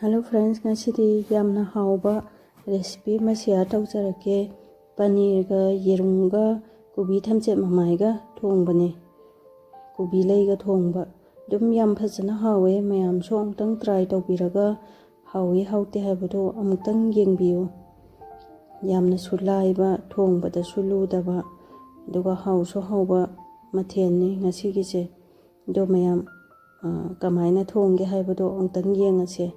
Hello friends, ngasidi yamna hauba recipe ma share tawjarake paneer ga yerum ga kobi thamche mamai ga thongbane kobi lei ga thongba dum yam phajana hawe mayam so amtang try tawbiraga hawi haute habado amtang yengbiyo yamna sulaiba thongbada suludaba duga hauso hauba mathenni ngasigi se do mayam kamaina thongge habado amtang yengase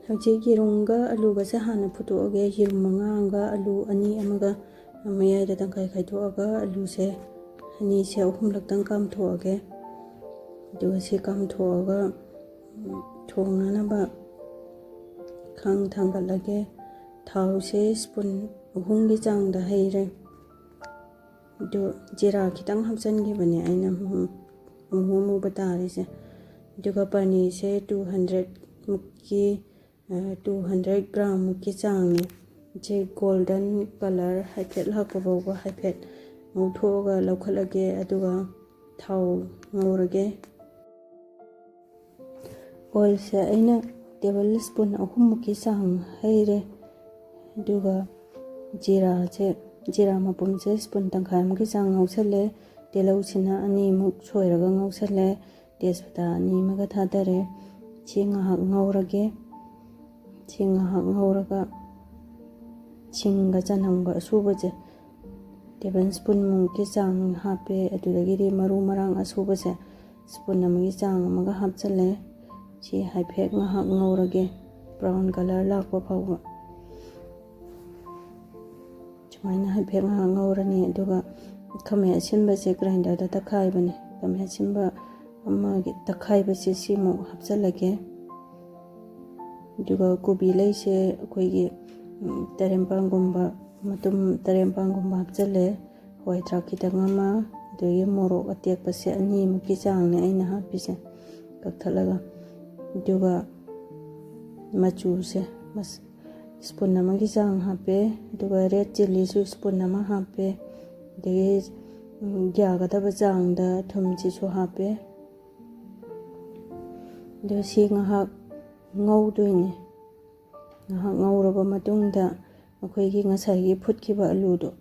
Hojik yerumga alu ga hana phutoge yerum manga alu ani amaga amaya da tangkai khaitoga alu se ani se ahum laktang kam thoge do se kam thoga thongna na ba khang thangal lage thau se spoon ahum gi chang da heire do jira kitang hamsan gi bane aina mu batari se duga pani se 200 mukki 200 gram ki changni je golden color haipet lakpaboga haipet nguthoga laukhalage aduga thau ngorage oil se aina tablespoon ahum ki chang heire aduga jira mapum se spoon tangkhai ki chang ngausale telau china ani muk soiraga ngausale tejpata ani maga thadare chinga ngaurage chinga ngauraga chinga chanangba asubase tablespoon mungki chang hape adudagiri maru marang asubase spoon amagi chang amaga hapchale chi haipek ngaurage brown color lakpa phawa chumaina haipek ngaurani aduga khame asinba se grinder da takhai bane khame asinba amagi takhai base simu hapchalage duga kobi lei se akoigi tarempangumba matum tarempangumba hapchale hoi thrak kitang ama doye morok atek pase ani muki changne aina hapise kakthalaga duga machu se mas spoon amagi chang hape duga red chili su spoon ama hape de gyaga da bajang da thumchi su hape do singa ha ngaudoine ngauraba matungda akoigi ngasai phutkiba alu do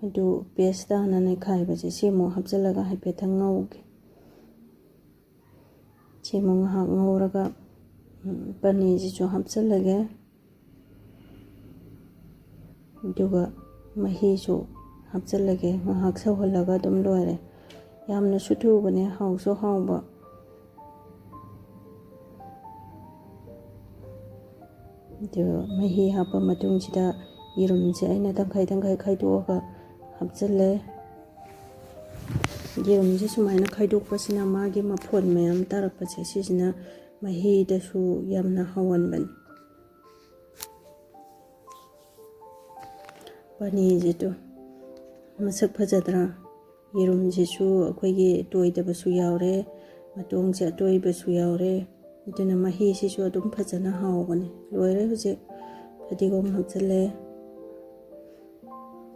adu paste da nane khaiba je simo hapjalaga haipethang ngauge simo ngauraga pani ji cho hapjalage duga mahi cho hapjalage ngahak sawhalaga dum loire yamna suthu bane hauso hauba do mahi hapa matung chida yerum se aina tangkai khaidoga hapchale yerum se sumaina khaidok pasina magi maphon mayam tarakpa che sisina mahi da su yamna hawan ban pani je to masak phajadra yerum je su akoigi toidaba su yaure matung je toiba su yaure dina mahi si su adum phajana hawbane loire huje padigom hapchale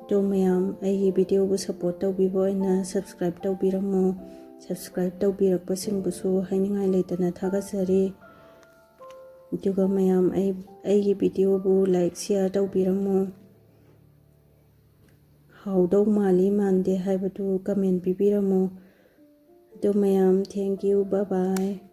to mayam ai video bu support tawbibo ina subscribe tawbiramu subscribe tawbirakpa singbusu hainingai leitana thagasari duga mayam ai video bu like share tawbiramu hawdau mali mande haibatu comment bibiramu to mayam thank you bye bye